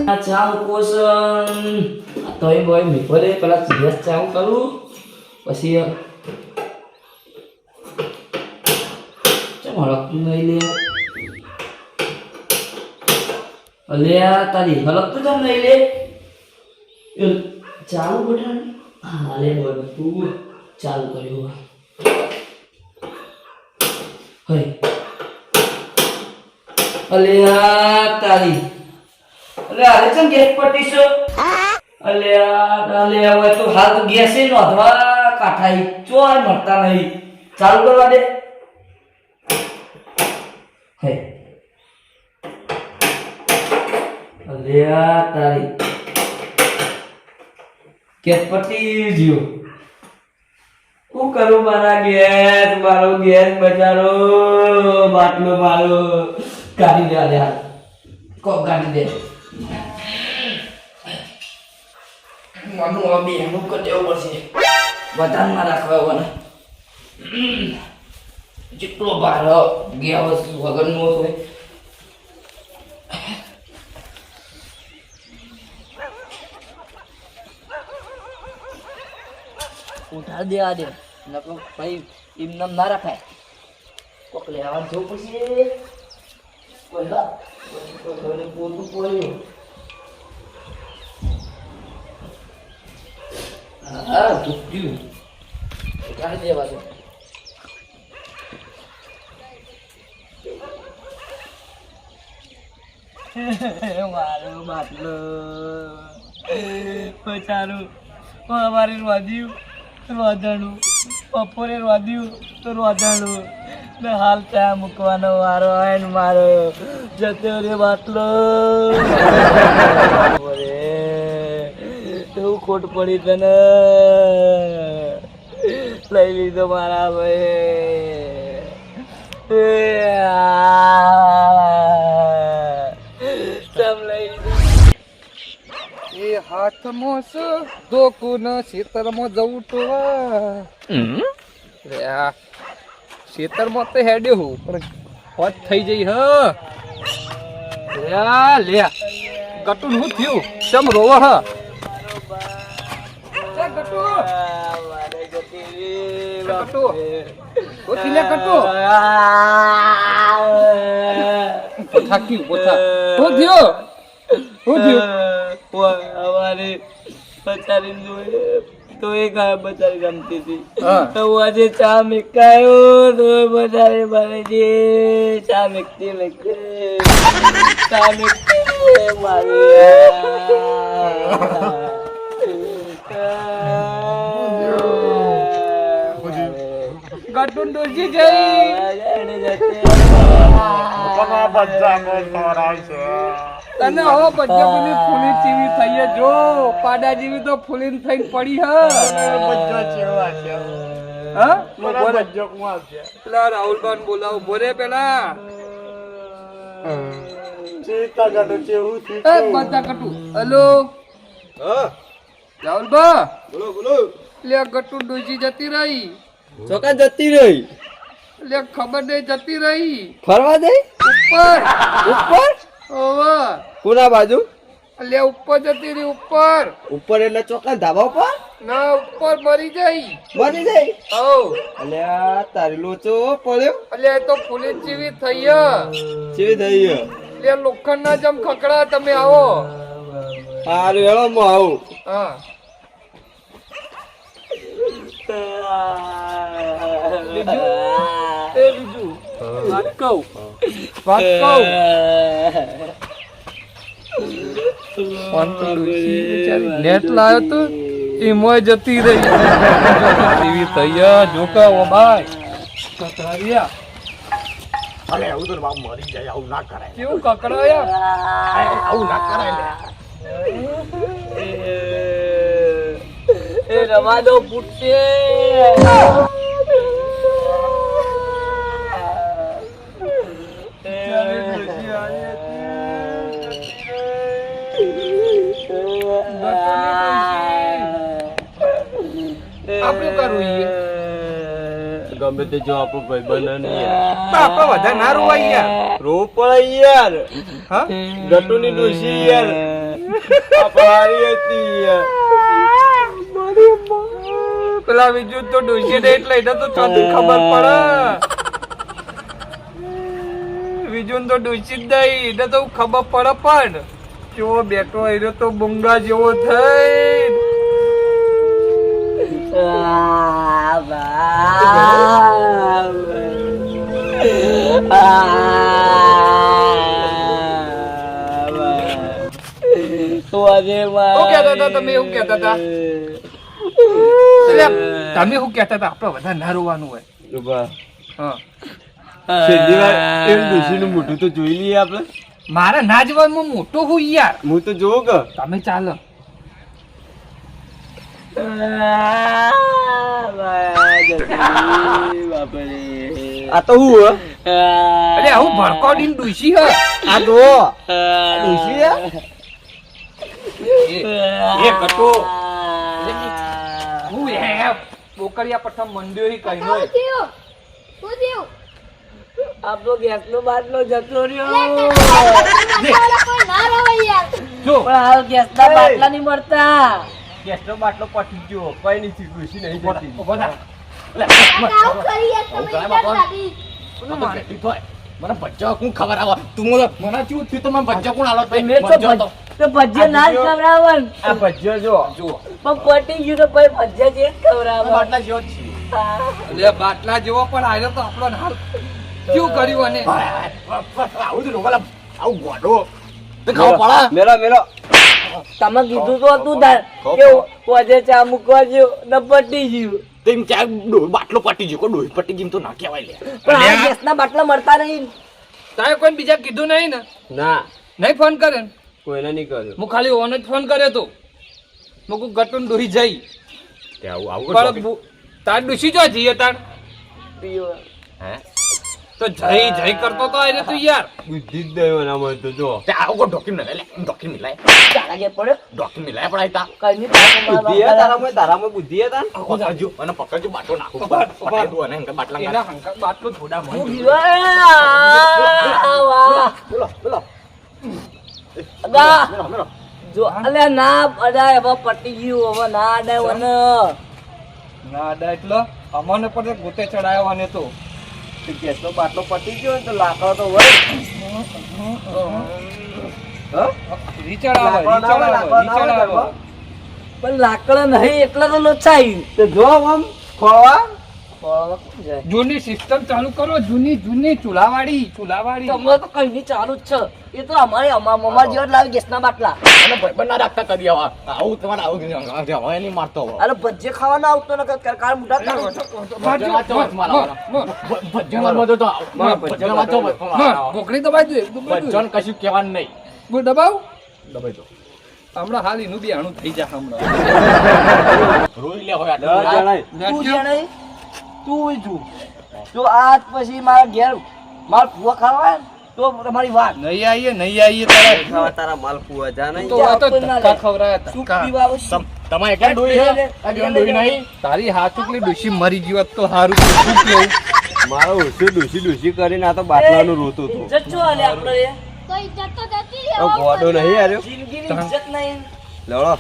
ચાલ કોશન તોય બોય મીપરે પેલા ગેસ ચાલુ કરું પછી ચમ હળકતું નહીં લે અલ્યા તારી હળકતું ચમ નહીં લે ચાલુ બટન હા લે બધું ચાલુ કર્યું હે અલ્યા તારી અરે ચમ ગેસ પટ્ટી છે અલ્યા હવે તો હાલ તો ગેસે નોંધવા કાઠાઈ ચોય મળતા નહીં ચાલુ કરવા દે હે અલ્યા તારી ગેસ પટ્ટી જીઓ શું કરું મારો ગેસ બચારો બાટલો મારો કાઢી દે અલ્યા કોક કાઢી દે માનું અબી એનું કટેવું પડશે બધામાં રાખવાના જેટલો બારો ગયા વસ્તુ વગરનો હોય ઉઠા દે આ દે નકો ભાઈ એમ નામ ના રાખાય કોક લેવા જવું પડશે બોલા પોતું પડ્યું હા દુખ્યું કાઢી દેવા દે મારો બાટલો બચારું અમારે રોધ્યું રોધાણું બપોરે રોધ્યું તો રોધાણું ને હાલ ચા મૂકવાનો વારો હોય ને મારો જતો રે બાટલો એવું ખોટ પડી તને લઈ લીધો મારા ભાઈ ચમ લઈ લીધો એ હાથમાં છે ધોકું ને ખેતરમાં જવું તો ખેતરમાં તો હેડ્યો હું પણ હોત થઈ જઈ હ લે ગટું શું થયું ચમ રોવો હ અમારે બચારી જોઈ તો એ ગાય બચારી રમતી હતી તો આજે ચા મેકાયો તો બચારી બને છે ચા મેકતી ચા મેકતી મારી ગટું ડોસી જઈ તને હો બચ્ચા પેલી ફૂલી ચીવી થઈ જો પાડા જેવી તો ફૂલી થઈને પડી પેલા રાહુલભાઈ બોલાવું બોલે પેલા બધા કટુ હેલો રાહુલભા બોલો લે ગટુ ડોસી જતી રહી ચોકા જતી રહી લે ખબર નહીં જતી રહી ફરવા દે ઉપર ઓવા કોના બાજુ લે ઉપર જતી રહી ઉપર એટલે ચોકા ધાબા ઉપર ના ઉપર મરી જાય ઓ અલ્યા તારી લોચો પડ્યો અલે તો ફૂલી ચીવી થઈ લે લોખંડ ના જમ ખકડા તમે આવો હારું હેળો હું આવું હા બીજું વાત કહું નેટ લાયો તો એ મોય જતી રહી ટીવી તૈયાર જોકા ઓ ભાઈ કકરાયા અરે આવું તો બાપ મરી જાય આવું ના કરાય કેવું કકરાયા આવું ના કરાય એ રવા દો પૂછે આપણું કરવું ગમે તે જો આપણું ભાઈ બને નહીં આપણે વધારે ના રોવાય યાર રો પડે યાર હા ગટુની ડોશી યાર આ પાડી હતી યાર. પેલા બીજું તો ડોસી દે એટલે એને તો ચોથી ખબર પડે. બીજું તો ડોસી જ દઈ એને તો ખબર પડે પણ કેવો બેઠો એને તો bunga જેવો થઈ. શું કહેતા હતા તમે? એવું કહેતા હતા? એટલે તમે શું કહેતા હતા? આપણે બધા ના રોવાનું હોય. ઉભા. હા, છેલ્લી વાર એમ ડોશીનું મોઢું તો જોઈ લઈએ આપણે. મારે ના જવાનું મોટો હું યાર. હું તો જોઉં કે તમે ચાલો. આ તો હું અરે હું ભડકોડીને ડૂસી હે. આ તો ડોશી એ કટો હું હે બોકરિયા પઠમ મંડ્યો હી કઈ નો. આપણો ગેસનો બાટલો જતો રહ્યો. જો પણ હાલ ગેસના બાટલા નહીં મળતા. ગેસનો બાટલો પટી ગયો. કઈ નહીં થયું. ડોશી નહીં જતી. બધા મને બચ્ચા કોણ ખબર આવે તું મને મને શું થયું તો મને બચ્ચા કોણ આલો મેં તો ભજીયા ના જ ખવડાવવાનું. આ ભજીયો જો. પણ પટી ગયું તો પછી ભજીયા જે જ ખવડાવવાનું. બાટલા જેવો જ છે એટલે બાટલા જેવો પણ આવ્યો તો આપણો હાલ શું કર્યું અને આવું તો લોકો આવું ગોડો તો ખાવ પડે મેલો મેલો. તમે કીધું તો હતું તાર કે પોજે ચા મૂકવા ગયો ને પટી ગયું. તેમ ત્યાં બાટલો પટી ગયો કોઈ ડોહી પટી ગયું તો ના કહેવાય લે પણ આ ગેસના બાટલા મળતા નહીં. તારે કોઈ બીજા કીધું નહીં ને? ના નહીં ફોન કરે ને? કોઈને નહીં કર્યો. હું ખાલી ઓન જ ફોન કર્યો તો મુકુ ગટુન દોરી જઈ તે આવું આવું પણ તાર ડૂસી જો જઈએ તાર હે તો જઈ જઈ કરતો તો આરે તું યાર. બુદ્ધિ જ દયો ના મળે તો જો. તે આવું કોઈ ડોક્યુમેન્ટ લે ડોક્યુમેન્ટ લાય ચાલા ગયા પડ્યો ડોક્યુમેન્ટ લાય પડાય તા કઈ નહીં તારા બુદ્ધિ હે તારામાં બુદ્ધિ હે તાર. પકડજો અને પકડજો બાટલો નાખો પકડ દો અને એમ કે બાટલા એના હંકા બાટલો થોડા મન બોલો અગા જો અલે ના અડાય હવે પટી ગયું હવે ના અડાય વને ના ડા એટલે અમને પર ગોતે ચડાયો અને તો ગેસનો બાટલો પટી ગયો ને તો લાકડો તો વળી. રીચડાવો પણ લાકડા નહીં એટલે તો લોચાયું તો જો આમ ખોવા જૂની સિસ્ટમ ચાલુ કરો. જૂની ચૂલાવાળી તમે તો કઈ નહીં ચાલુ જ છે. એ તો અમારે મમ્મા જેવા જ લાવે ગેસના બાટલા. અને ભાઈબંધ ના રાખતા કરી આવા આવું તમારે આવું હવે નહીં મારતો હવે અરે ભજ્જે ખાવાના આવતો ને કાર મોટા કરો. ભોકડી દબાઈ દે કશું કહેવાનું નહીં બોલ દબાવ દબાઈ દો હમણાં હાલ એનું બી આણું થઈ જાય હમણાં. રોઈ લે હોય 10 જણાય. તું જાણે તું છું તો આજ પછી મારા ઘેર માર ફુવા ખાવા ને તો તમારી વાત નહીં આવીએ તારા તારા માલ કુવા જા નહીં. તો આ તો ધક્કા ખવડાયા શું ધક્કા. પીવા આવું? તમારે એકલા ડોઈ હે આ બેન ડોઈ નહીં તારી હાથુકલી ડોશી મરી ગયો હોત તો હારું તો શું કેવું. મારો ઓછું ડૂસી કરીને આ તો બાટલાનું રોતો હતો. ઇજ્જત છો આલે આપણે એ? ગોડો નહીં આર્યો. જિંદગીની ઇજ્જત નહીં. લડો.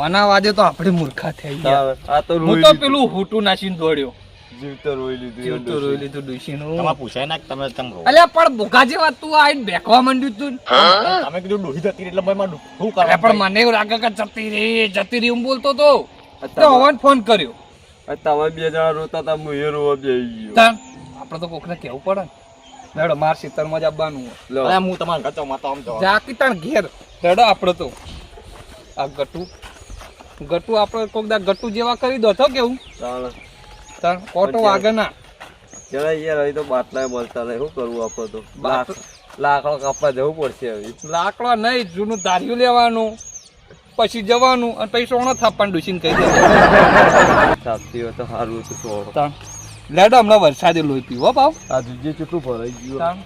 ઓના વાદે તો આપણે મૂર્ખા થઈ ગયા. આ તો હું રોઈ તો લીધું. પેલું હુટું નાસીને દોડ્યો. જીવ તો રોઈ લીધું. જીવ તો રોઈ લીધું ડોશીનું. તમારે પૂછાય ના કે તમે ચમ રો અલ્યા પણ બોકા જેવા તું આઈને બેકવા માંડ્યું તું. તમે કીધું ડોહી જતી એટલે ભાઈ મારું શું અરે કરે પણ મને એવું લાગે કે જતી રહી હું બોલતો તો હવન ફોન કર્યો. તમે બે જણા રોતા હતા હું એ રોવા બેહી ગયો. તાન આપણે તો કોકને કહેવું પડે ને. લેડો માર ખેતરમાં જ આવવાનું. લો. અરે હું તમારા ઘર ચાવ માતા આમ જાવ જાકી તાણ ઘેર લેડો આપણે તો આ ગટુ આપણે કોક દા ગટુ જેવા કરી દો તો કેવું ચાલો. તાણ ઓટો વાગે ના. જરા યાર હવે તો બાટલા મળતા નહીં. શું કરવું આપણે તો? બાટ- લાકડો કાપવા જવું પડશે હવે. લાકડો નહીં જૂનું ધાર્યું લેવાનું પછી જવાનું અને પછી સોનો થાપવાનું ડૂસીને કહી દે. સાચી હોય તો સારું હતું. તાણ લેડો હમણાં વરસાદે લોહી પીવો પાવ આ જુજે કેટલું ભરાઈ ગયું. તાણ